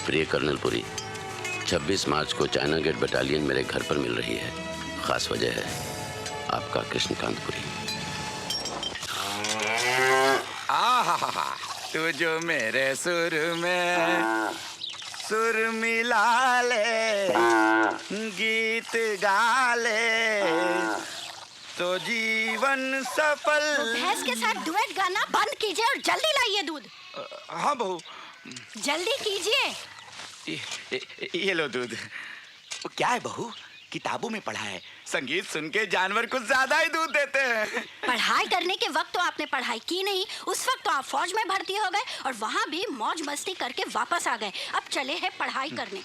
प्रिय कर्नल पुरी, 26 मार्च को China gate battalion मेरे घर पर मिल रही है। खास वजह है आपका कृष्णकांत पुरी। आहा, तू जो मेरे सुर में सुर मिला ले, गीत गा ले, तो जीवन सफल। तो भैंस के साथ डुएट गाना बंद कीजिए और जल्दी लाइए दूध। हाँ बहू, जल्दी कीजिए। ये लो दूध। वो क्या है बहू, किताबों में पढ़ा है संगीत सुन के जानवर कुछ ज्यादा ही दूध देते हैं। पढ़ाई करने के वक्त तो आपने पढ़ाई की नहीं, उस वक्त तो आप फौज में भर्ती हो गए और वहाँ भी मौज मस्ती करके वापस आ गए। अब चले हैं पढ़ाई करने।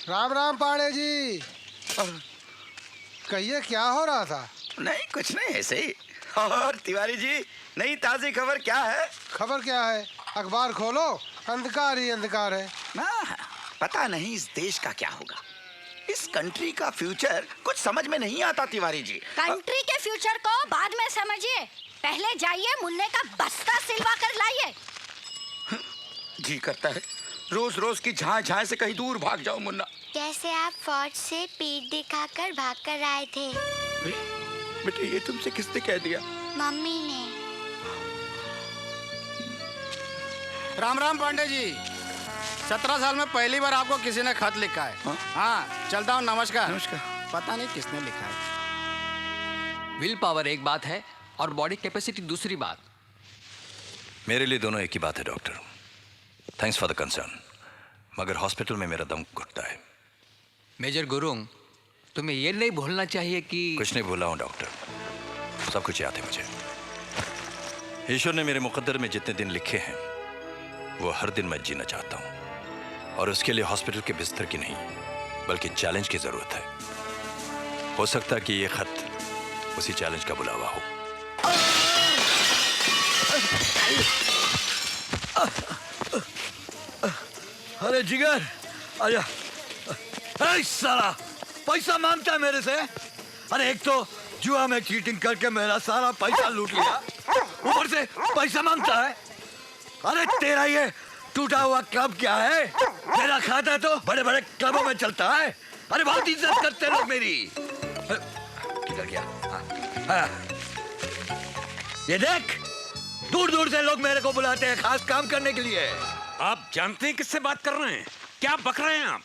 राम राम पांडे जी, कहिए क्या हो रहा था? नहीं कुछ नहीं, ऐसे ही। और तिवारी जी, नई ताजी खबर क्या है? खबर क्या है? अखबार खोलो, अंधकार ही अंधकार है ना, पता नहीं इस देश का क्या होगा। इस कंट्री का फ्यूचर कुछ समझ में नहीं आता तिवारी जी। कंट्री के फ्यूचर को बाद में समझिए, पहले जाइए मुन्ने का बस्ता सिलवा कर लाइए। जी करता है रोज रोज की झां झां से कहीं दूर भाग जाओ मुन्ना। जैसे आप फौज से पीठ दिखाकर भाग कर आए थे। बेटे ये तुमसे किसने कह दिया? मम्मी ने। राम राम पांडे जी, 17 साल में पहली बार आपको किसी ने खत लिखा है। हाँ चलता हूँ, नमस्कार। नमस्कार। पता नहीं किसने लिखा है। विल पावर एक बात है और बॉडी कैपेसिटी दूसरी बात। मेरे लिए दोनों एक ही बात है doctor. Thanks for the concern, मगर हॉस्पिटल में मेरा दम घुटता है। मेजर गुरुंग, तुम्हें ये नहीं भूलना चाहिए कि कुछ नहीं भूला हूँ डॉक्टर, सब कुछ याद है मुझे। ईश्वर ने मेरे मुकद्दर में जितने दिन लिखे हैं वो हर दिन मैं जीना चाहता हूँ, और उसके लिए हॉस्पिटल के बिस्तर की नहीं बल्कि चैलेंज की जरूरत है। हो सकता है कि ये खत उसी चैलेंज का बुलावा हो। अरे जिगर आजा। अरे साला पैसा मांगता है मेरे से। अरे एक तो जुआ में चीटिंग करके मेरा सारा पैसा लूट लिया, ऊपर से पैसा मांगता है। अरे तेरा ये टूटा हुआ क्लब क्या है? तेरा खाता तो बड़े बड़े क्लबों में चलता है। अरे बहुत इज्जत करते लोग मेरी। किधर गया? हाँ। ये देख, दूर दूर से लोग मेरे को बुलाते हैं खास काम करने के लिए। आप जानते हैं किससे बात कर रहे हैं? क्या बक रहे हैं आप?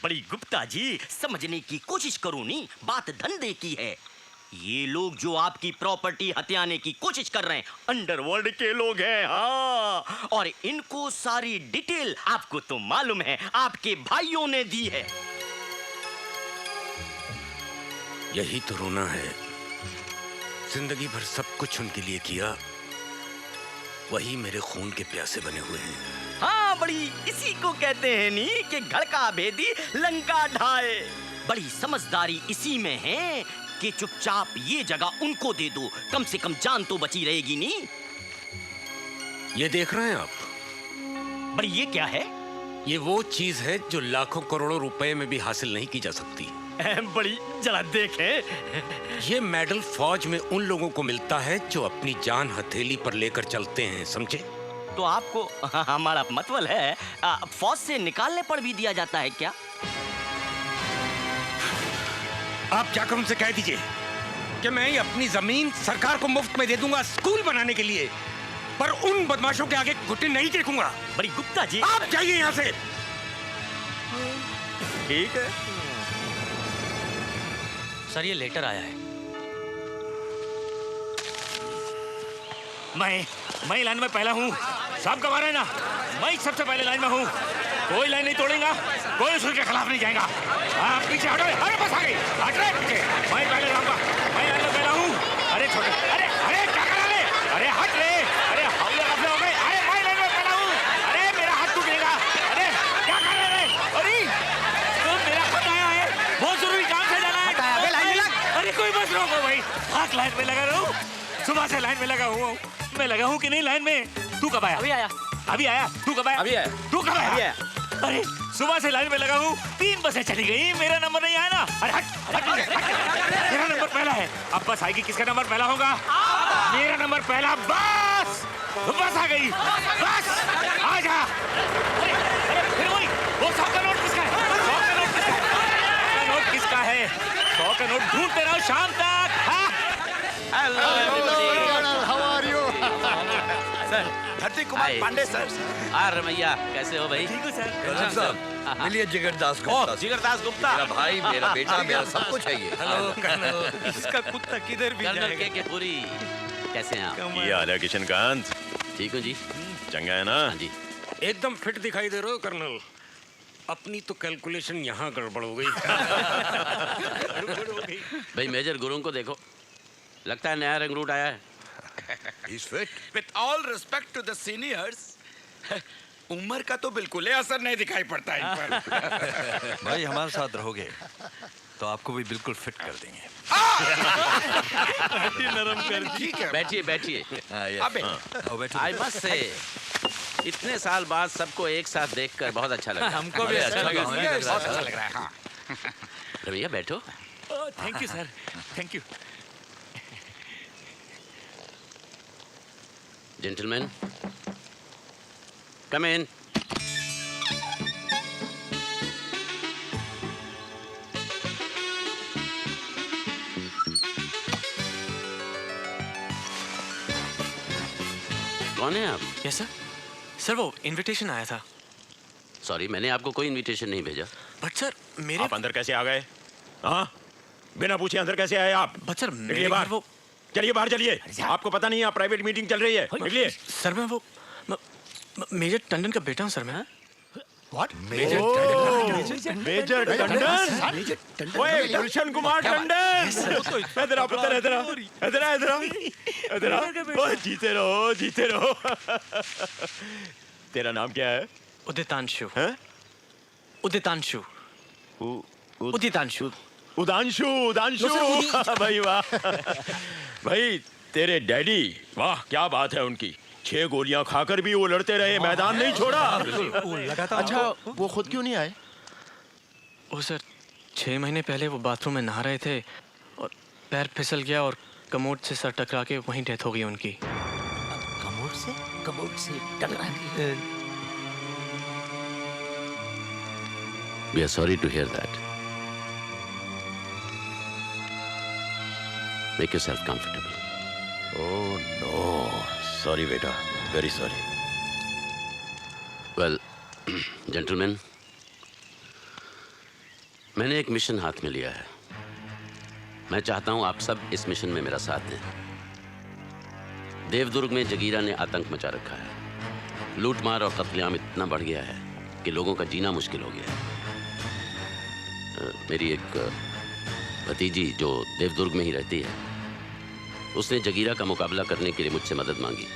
बड़ी गुप्ता जी, समझने की कोशिश करो नी, बात धंधे की है। ये लोग जो आपकी प्रॉपर्टी हथियाने की कोशिश कर रहे हैं अंडरवर्ल्ड के लोग हैं। हाँ, और इनको सारी डिटेल आपको तो मालूम है, आपके भाइयों ने दी है। यही तो रोना है, जिंदगी भर सब कुछ उनके लिए किया, वही मेरे खून के प्यासे बने हुए हैं। हाँ, बड़ी इसी को कहते हैं नी कि घर का भेदी लंका ढाए। बड़ी समझदारी इसी में है कि चुपचाप ये जगह उनको दे दो, कम से कम जान तो बची रहेगी नी। ये देख रहे हैं आप? बड़ी ये क्या है? ये वो चीज है जो लाखों करोड़ों रुपए में भी हासिल नहीं की जा सकती। बड़ी जरा देखे। ये मेडल फौज में उन लोगों को मिलता है जो अपनी जान हथेली पर लेकर चलते हैं, समझे? तो आपको हमारा मतलब है फौज से निकालने पर भी दिया जाता है क्या? आप जाकर उनसे कह दीजिए कि मैं अपनी जमीन सरकार को मुफ्त में दे दूंगा स्कूल बनाने के लिए, पर उन बदमाशों के आगे घुटने नहीं टेकूंगा। बड़ी गुप्ता जी, आप जाइए यहाँ से। ठीक है सर, ये लेटर आया है। मैं लाइन में पहला हूँ। सब गवा रहे ना, मैं सबसे पहले लाइन में हूँ। कोई लाइन नहीं तोड़ेगा, कोई उसूल के खिलाफ नहीं जाएगा। आप पीछे हटो। अरे बस आ गई, हट रहे पीछे। मैं पहले रहूंगा, मैं लाइन में पहला हूँ। अरे छोटे, अरे अरे क्या करा ले? अरे हट रे, अरे हौले गफले हो गए। अरे मैं लाइन में पहला हूँ। अरे मेरा हाथ टूटेगा। अरे क्या कर रहे हैं? अरे तो मेरा खुद आया है, बहुत जरूरी काम से जाना है। लाइन में लग। अरे कोई बस रोको भाई, हाथ लाइन में लगा रहा हूँ। सुबह से लाइन में लगा हुआ हूँ। मैं लगा हूँ कि नहीं लाइन में? तू कब आया? अभी आया। अभी आया? तू कब आया? अभी आया। तू कब आया? अभी आया। अरे सुबह से लाइन में लगा हूँ, 3 बसें चली गई, मेरा नंबर नहीं आया ना। अरे हट, हट, हट, हट। मेरा नंबर पहला है। अब बस आएगी, किसका नंबर पहला होगा? मेरा नंबर पहला। बस बस आ गई, बस आ जा। अरे फिर वही, वो 100 का नोट किसका है? 100 का नोट किसका है? 100 का नोट किसका है? 100 का नोट ढूंढते रहो शाम तक। Hello how are you? Sir, Dharti Kumar Pandey sir. Ramaiah कैसे हो भाई? ठीक है सर। कर्नल साहब, मिलिए जिगर दास गुप्ता। जिगर दास गुप्ता, मेरा भाई, मेरा बेटा, मेरा सब कुछ है ये। Hello colonel. इसका कुत्ता किधर भी कर्नल के पूरी। कैसे हैं आप? ये हाल है किशनकांत? ठीक हूँ जी। चंगा है ना? हाँ जी। एकदम फिट दिखाई दे रहे हो कर्नल। अपनी तो कैलकुलेशन यहाँ गड़बड़ हो गई। भाई मेजर गुरुंग को देखो, लगता है नया रंगरूट आया है। He's fit. With all respect to the seniors, उम्र का तो बिल्कुल ही असर नहीं दिखाई पड़ता इन पर। भाई हमारे साथ रहोगे तो आपको भी बिल्कुल फिट कर देंगे। नरम कर। ठीक है। बैठिए बैठिए। अबे आई मस्ट से इतने साल बाद सबको एक साथ देखकर बहुत अच्छा लगा। हमको भी अच्छा लगा। बहुत अच्छा लग रहा है। हाँ। रमैया बैठो। Thank you sir, thank you. Gentleman, come in. कौन है आप? Yes sir. सर वो इनविटेशन आया था। सॉरी, मैंने आपको कोई इनविटेशन नहीं भेजा। बट सर मेरे आप अंदर कैसे आ गए? हाँ, बिना पूछे अंदर कैसे आए आप? बट सर निकलिए मेरे बाहर। घर वो चलिए बाहर चलिए। आपको पता नहीं है प्राइवेट मीटिंग चल रही है। निकलिए। सर मैं वो मेजर टंडन का बेटा हूँ सर मैं। मेजर टंडन? ओए गुलशन कुमार टंडन, इधर आ पुत्र, इधर आ, इधर आ, इधर आ, इधर आ। ओए जीते रहो, जीते रहो। तेरा नाम क्या है? उदितांशु। हैं? उदितांशु। उदितांशु। उदांशु, उदांशु। भाई वाह। भाई तेरे डैडी, वाह क्या बात है उनकी। 6 गोलियां खाकर भी वो लड़ते रहे, मैदान नहीं छोड़ा। अच्छा वो खुद क्यों नहीं आए? वो सर 6 महीने पहले वो बाथरूम में नहा रहे थे और पैर फिसल गया और कमोड से सर टकरा के वहीं डेथ हो गई उनकी। कमोड से टकरा के। We are sorry to hear that. Make yourself comfortable. Oh no, sorry बेटा, very sorry. Well, gentlemen, मैंने एक मिशन हाथ में लिया है। मैं चाहता हूं आप सब इस मिशन में मेरा साथ दें। देवदुर्ग में जगीरा ने आतंक मचा रखा है। लूटमार और कत्लेआम इतना बढ़ गया है कि लोगों का जीना मुश्किल हो गया है। मेरी एक भतीजी जो देवदुर्ग में ही रहती है, उसने जगीरा का मुकाबला करने के लिए मुझसे मदद मांगी।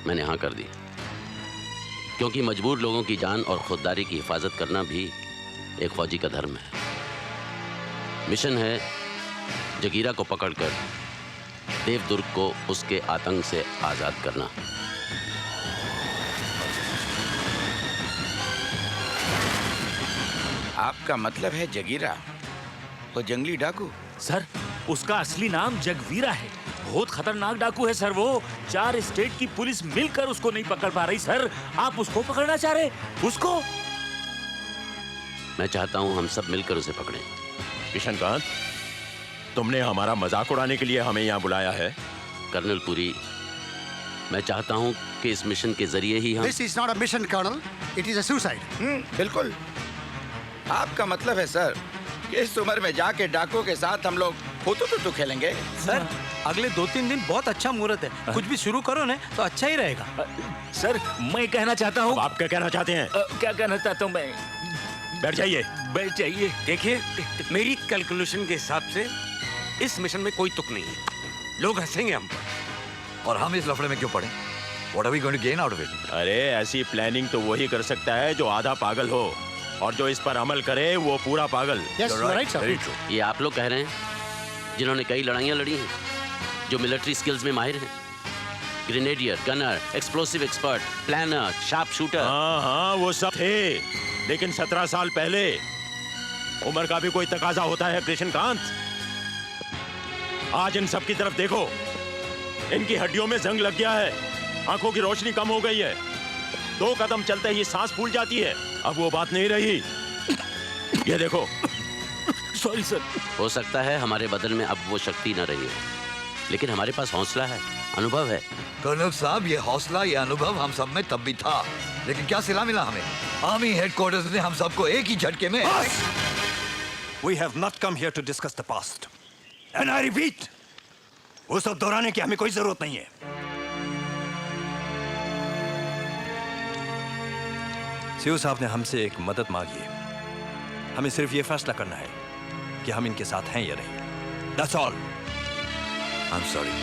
मैंने हाँ कर दी, क्योंकि मजबूर लोगों की जान और खुददारी की हिफाजत करना भी एक फौजी का धर्म है। मिशन है जगीरा को पकड़कर देवदुर्ग को उसके आतंक से आजाद करना। आपका मतलब है जगीरा, वो जंगली डाकू? सर उसका असली नाम जगवीरा है। बहुत खतरनाक डाकू है सर वो। 4 स्टेट की पुलिस मिलकर उसको नहीं पकड़ पा रही सर। आप उसको पकड़ना चाह रहे? उसको? मैं चाहता हूं हम सब मिलकर उसे पकड़ें। किशनकांत, तुमने हमारा मजाक उड़ाने के लिए हमें यहाँ बुलाया है? कर्नल पुरी, मैं चाहता हूं कि इस मिशन के जरिए ही हम। This is not a mission, Colonel. It is a suicide. बिल्कुल। आपका मतलब है सर कि इस उम्र में जाके डाकुओं के साथ हम लोग हुतू खेलेंगे? सर अगले 2-3 दिन बहुत अच्छा मुहूर्त है। कुछ भी शुरू करो ना तो अच्छा ही रहेगा। सर मैं कहना चाहता हूँ। आप क्या कहना चाहते हैं? क्या कहना चाहता हूँ मैं? बैठ जाइए, बैठ जाइए। देखिए मेरी कैलकुलेशन के हिसाब से इस मिशन में कोई तुक नहीं है। लोग हंसेंगे हम पर। और हम इस लफड़े में क्यों पड़े? What are we going to gain out of it? अरे ऐसी प्लानिंग तो वही कर सकता है जो आधा पागल हो, और जो इस पर अमल करे वो पूरा पागल। Yes, you're right, sir. Very true. ये आप लोग कह रहे हैं जिन्होंने कई लड़ाइयाँ लड़ी हैं, जो मिलिट्री स्किल्स में माहिर हैं। Grenadier, gunner, explosive expert, planner, sharp shooter. हाँ हाँ वो सब थे, लेकिन 17 साल पहले उम्र का भी कोई तकाजा होता है कृष्णकांत। आज इन सब की तरफ देखो, इनकी हड्डियों में जंग लग गया है। आंखों की रोशनी कम हो गई है। 2 कदम चलते ही सांस फूल जाती है। अब वो बात नहीं रही। ये देखो। Sorry sir. हो सकता है हमारे बदन में अब वो शक्ति न रही हो, लेकिन हमारे पास हौसला है, अनुभव है। कर्नल साहब, ये हौसला, ये अनुभव हम सब में तब भी था, लेकिन क्या सिला मिला हमें? आर्मी हेडक्वार्टर्स ने हम सबको एक ही झटके में। We have not come here to discuss the past. And I repeat, वो सब दोहराने की हमें कोई जरूरत नहीं है। सीओ साहब ने हमसे एक मदद मांगी है। हमें सिर्फ ये फैसला करना है कि हम इनके साथ हैं या नहीं। That's all. I'm sorry.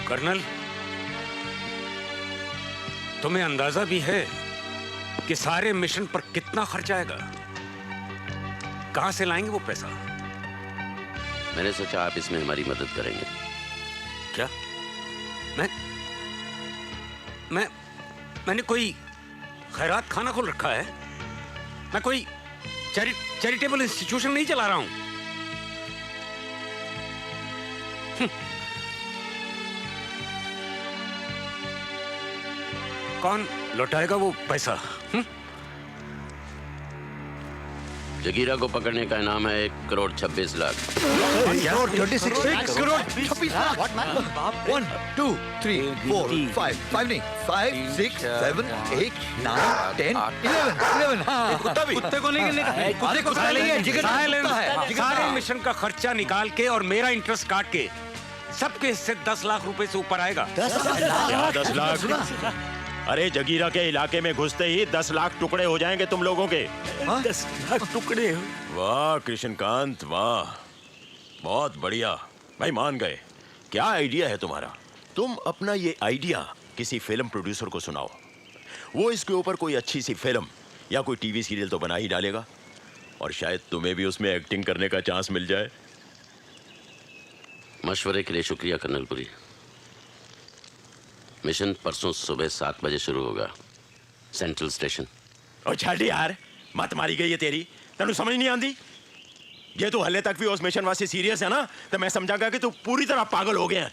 Colonel, तुम्हें अंदाजा भी है कि सारे मिशन पर कितना खर्च आएगा? कहां से लाएंगे वो पैसा? मैंने सोचा आप इसमें हमारी मदद करेंगे। क्या? मैंने कोई खैरात खाना खोल रखा है? मैं कोई चैरिटेबल इंस्टीट्यूशन नहीं चला रहा हूं। कौन लौटाएगा वो पैसा? जगीरा को पकड़ने का इनाम है 1,26,00,000। 1,36,00,000 करोड़ 26 लाख। 1 2 3 4 5 5 नहीं 5 6 7 8 9 10 11 हाँ। कुत्ते को नहीं गिनने का। अरे कुत्ता नहीं है, जिगर साइलेंस। है। सारे मिशन का खर्चा निकाल के और मेरा इंटरेस्ट काट के सबके हिस्से 10 लाख रुपए से ऊपर आएगा। 10 लाख? अरे जगीरा के इलाके में घुसते ही 10 लाख टुकड़े हो जाएंगे तुम लोगों के। 10 लाख टुकड़े? वाह कृष्णकांत, वाह, बहुत बढ़िया भाई, मान गए। क्या आइडिया है तुम्हारा? तुम अपना ये आइडिया किसी फिल्म प्रोड्यूसर को सुनाओ, वो इसके ऊपर कोई अच्छी सी फिल्म या कोई टीवी सीरियल तो बना ही डालेगा, और शायद तुम्हें भी उसमें एक्टिंग करने का चांस मिल जाए। मशवरे के लिए शुक्रिया कर्नल पुरी। मिशन परसों सुबह 7 बजे शुरू होगा, सेंट्रल स्टेशन। और छाड़ी यार, मत मारी गई है तेरी, तेनू समझ नहीं आती? ये तो हले तक भी उस मिशन वास्ते सीरियस है ना, तो मैं समझागा कि तू पूरी तरह पागल हो गया है।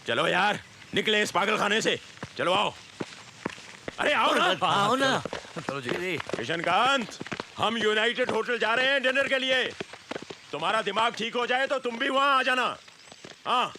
चलो यार, निकले इस पागल खाने से। चलो आओ। अरे आओ ना। आओ ना। चलो जी। कृष्णकांत, हम यूनाइटेड होटल जा रहे हैं डिनर के लिए। तुम्हारा दिमाग ठीक हो जाए तो तुम भी वहां आ जाना। हाँ।